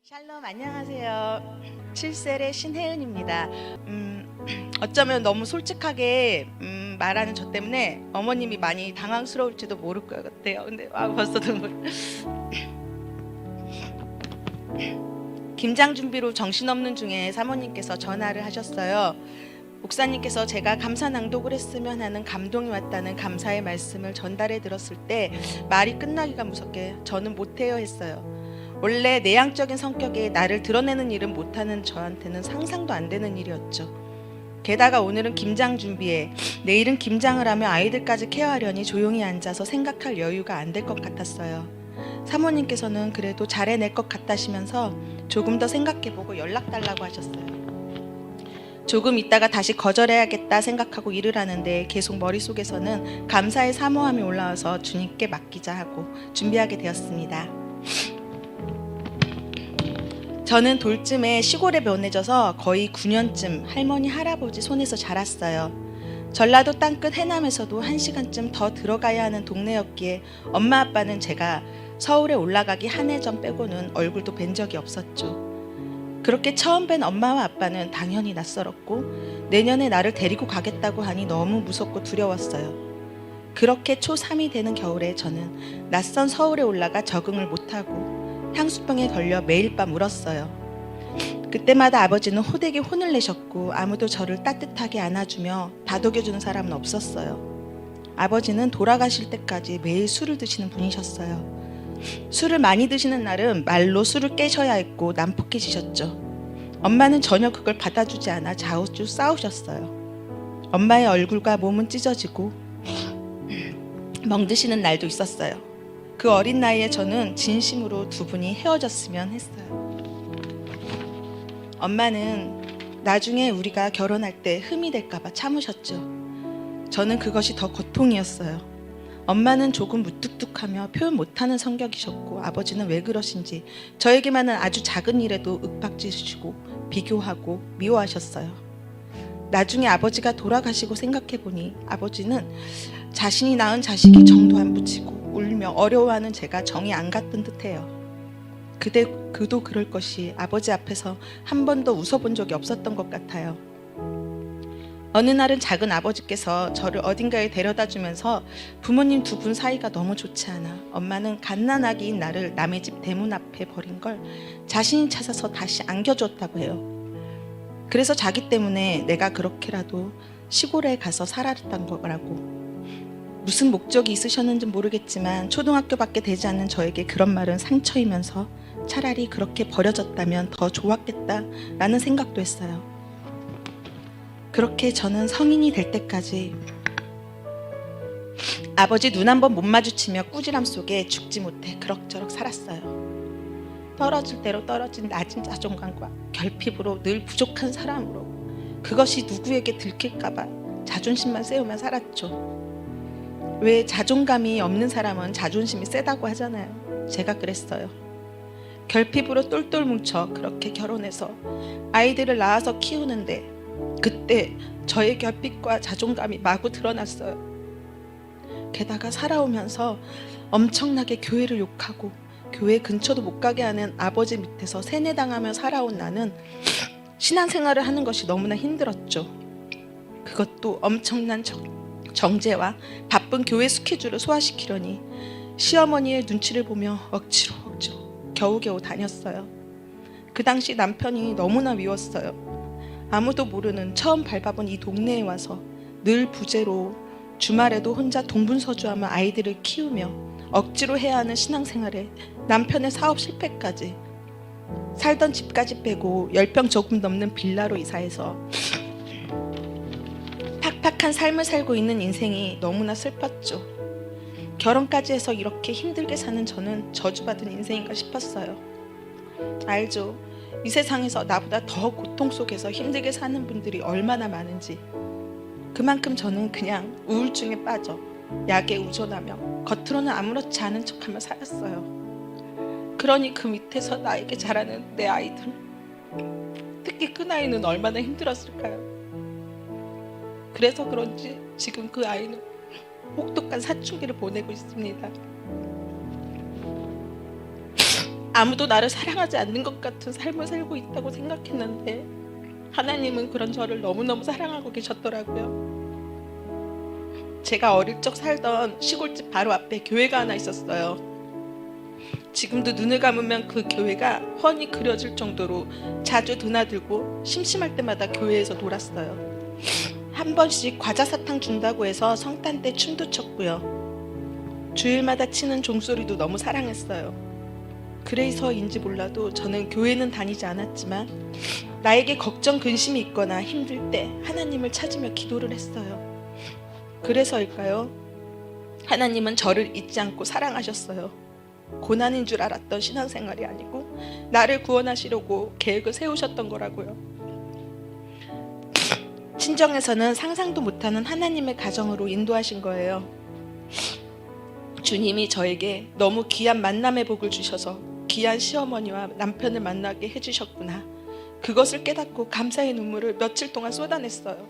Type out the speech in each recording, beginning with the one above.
샬롬, 안녕하세요. 7셀의 신혜은입니다. 어쩌면 너무 솔직하게 말하는 저 때문에 어머님이 많이 당황스러울지도 모를 것 같아요. 근데 벌써 눈물. 김장 준비로 정신없는 중에 사모님께서 전화를 하셨어요. 목사님께서 제가 감사 낭독을 했으면 하는 감동이 왔다는 감사의 말씀을 전달해 들었을 때 말이 끝나기가 무섭게 저는 못해요 했어요. 원래 내향적인 성격에 나를 드러내는 일은 못하는 저한테는 상상도 안 되는 일이었죠. 게다가 오늘은 김장 준비에 내일은 김장을 하며 아이들까지 케어하려니 조용히 앉아서 생각할 여유가 안 될 것 같았어요. 사모님께서는 그래도 잘해낼 것 같다시면서 조금 더 생각해보고 연락 달라고 하셨어요. 조금 있다가 다시 거절해야겠다 생각하고 일을 하는데 계속 머릿속에서는 감사의 사모함이 올라와서 주님께 맡기자 하고 준비하게 되었습니다. 저는 돌쯤에 시골에 보내져서 거의 9년쯤 할머니 할아버지 손에서 자랐어요. 전라도 땅끝 해남에서도 1시간쯤 더 들어가야 하는 동네였기에 엄마 아빠는 제가 서울에 올라가기 한 해 전 빼고는 얼굴도 뵌 적이 없었죠. 그렇게 처음 뵌 엄마와 아빠는 당연히 낯설었고 내년에 나를 데리고 가겠다고 하니 너무 무섭고 두려웠어요. 그렇게 초3이 되는 겨울에 저는 낯선 서울에 올라가 적응을 못하고 향수병에 걸려 매일 밤 울었어요. 그때마다 아버지는 호되게 혼을 내셨고 아무도 저를 따뜻하게 안아주며 다독여주는 사람은 없었어요. 아버지는 돌아가실 때까지 매일 술을 드시는 분이셨어요. 술을 많이 드시는 날은 말로 술을 깨셔야 했고 난폭해지셨죠. 엄마는 전혀 그걸 받아주지 않아 자우주 싸우셨어요. 엄마의 얼굴과 몸은 찢어지고 멍드시는 날도 있었어요. 그 어린 나이에 저는 진심으로 두 분이 헤어졌으면 했어요. 엄마는 나중에 우리가 결혼할 때 흠이 될까봐 참으셨죠. 저는 그것이 더 고통이었어요. 엄마는 조금 무뚝뚝하며 표현 못하는 성격이셨고 아버지는 왜 그러신지 저에게만은 아주 작은 일에도 윽박지르시고 비교하고 미워하셨어요. 나중에 아버지가 돌아가시고 생각해보니 아버지는 자신이 낳은 자식이 정도 안 붙이고 울며 어려워하는 제가 정이 안 갔던 듯해요. 그도 그럴 것이 아버지 앞에서 한 번도 웃어본 적이 없었던 것 같아요. 어느 날은 작은 아버지께서 저를 어딘가에 데려다 주면서 부모님 두 분 사이가 너무 좋지 않아 엄마는 갓난아기인 나를 남의 집 대문 앞에 버린 걸 자신이 찾아서 다시 안겨줬다고 해요. 그래서 자기 때문에 내가 그렇게라도 시골에 가서 살았던 거라고. 무슨 목적이 있으셨는지 모르겠지만 초등학교밖에 되지 않는 저에게 그런 말은 상처이면서 차라리 그렇게 버려졌다면 더 좋았겠다라는 생각도 했어요. 그렇게 저는 성인이 될 때까지 아버지 눈 한 번 못 마주치며 꾸지람 속에 죽지 못해 그럭저럭 살았어요. 떨어질 대로 떨어진 낮은 자존감과 결핍으로 늘 부족한 사람으로 그것이 누구에게 들킬까봐 자존심만 세우며 살았죠. 왜 자존감이 없는 사람은 자존심이 세다고 하잖아요. 제가 그랬어요. 결핍으로 똘똘 뭉쳐 그렇게 결혼해서 아이들을 낳아서 키우는데 그때 저의 결핍과 자존감이 마구 드러났어요. 게다가 살아오면서 엄청나게 교회를 욕하고 교회 근처도 못 가게 하는 아버지 밑에서 세뇌당하며 살아온 나는 신앙생활을 하는 것이 너무나 힘들었죠. 그것도 엄청난 정제와 바쁜 교회 스케줄을 소화시키려니 시어머니의 눈치를 보며 억지로 겨우겨우 다녔어요. 그 당시 남편이 너무나 미웠어요. 아무도 모르는 처음 밟아본 이 동네에 와서 늘 부재로 주말에도 혼자 동분서주하며 아이들을 키우며 억지로 해야 하는 신앙생활에 남편의 사업 실패까지 살던 집까지 빼고 10평 조금 넘는 빌라로 이사해서 팍팍한 삶을 살고 있는 인생이 너무나 슬펐죠. 결혼까지 해서 이렇게 힘들게 사는 저는 저주받은 인생인가 싶었어요. 알죠. 이 세상에서 나보다 더 고통 속에서 힘들게 사는 분들이 얼마나 많은지. 그만큼 저는 그냥 우울증에 빠져 약에 의존하며 겉으로는 아무렇지 않은 척하며 살았어요. 그러니 그 밑에서 나에게 자라는 내 아이들, 특히 큰 아이는 얼마나 힘들었을까요? 그래서 그런지 지금 그 아이는 혹독한 사춘기를 보내고 있습니다. 아무도 나를 사랑하지 않는 것 같은 삶을 살고 있다고 생각했는데 하나님은 그런 저를 너무너무 사랑하고 계셨더라고요. 제가 어릴 적 살던 시골집 바로 앞에 교회가 하나 있었어요. 지금도 눈을 감으면 그 교회가 훤히 그려질 정도로 자주 드나들고 심심할 때마다 교회에서 놀았어요. 한 번씩 과자 사탕 준다고 해서 성탄 때 춤도 췄고요. 주일마다 치는 종소리도 너무 사랑했어요. 그래서인지 몰라도 저는 교회는 다니지 않았지만 나에게 걱정, 근심이 있거나 힘들 때 하나님을 찾으며 기도를 했어요. 그래서일까요? 하나님은 저를 잊지 않고 사랑하셨어요. 고난인 줄 알았던 신앙생활이 아니고 나를 구원하시려고 계획을 세우셨던 거라고요. 친정에서는 상상도 못하는 하나님의 가정으로 인도하신 거예요. 주님이 저에게 너무 귀한 만남의 복을 주셔서 귀한 시어머니와 남편을 만나게 해주셨구나. 그것을 깨닫고 감사의 눈물을 며칠 동안 쏟아냈어요.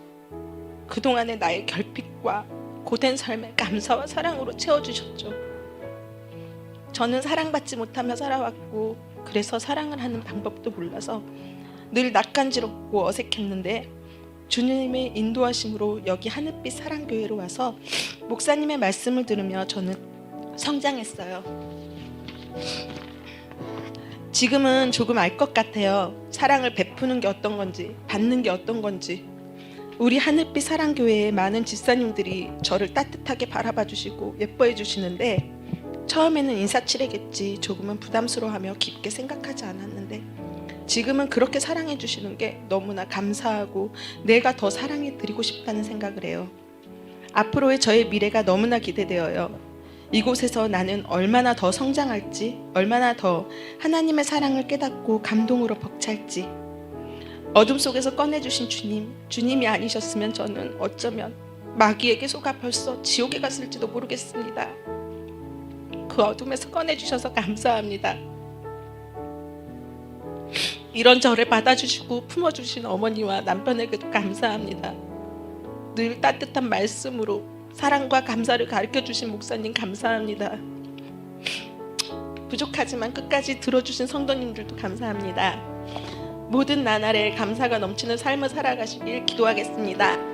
그동안의 나의 결핍과 고된 삶에 감사와 사랑으로 채워주셨죠. 저는 사랑받지 못하며 살아왔고 그래서 사랑을 하는 방법도 몰라서 늘 낯간지럽고 어색했는데 주님의 인도하심으로 여기 하늘빛 사랑교회로 와서 목사님의 말씀을 들으며 저는 성장했어요. 지금은 조금 알 것 같아요. 사랑을 베푸는 게 어떤 건지, 받는 게 어떤 건지. 우리 하늘빛 사랑교회의 많은 집사님들이 저를 따뜻하게 바라봐 주시고 예뻐해 주시는데 처음에는 인사치레겠지 조금은 부담스러워하며 깊게 생각하지 않았는데 지금은 그렇게 사랑해 주시는 게 너무나 감사하고 내가 더 사랑해 드리고 싶다는 생각을 해요. 앞으로의 저의 미래가 너무나 기대되어요. 이곳에서 나는 얼마나 더 성장할지, 얼마나 더 하나님의 사랑을 깨닫고 감동으로 벅찰지. 어둠 속에서 꺼내주신 주님이 아니셨으면 저는 어쩌면 마귀에게 속아 벌써 지옥에 갔을지도 모르겠습니다. 그 어둠에서 꺼내주셔서 감사합니다. 이런 저를 받아주시고 품어주신 어머니와 남편에게도 감사합니다. 늘 따뜻한 말씀으로 사랑과 감사를 가르쳐주신 목사님 감사합니다. 부족하지만 끝까지 들어주신 성도님들도 감사합니다. 모든 나날에 감사가 넘치는 삶을 살아가시길 기도하겠습니다.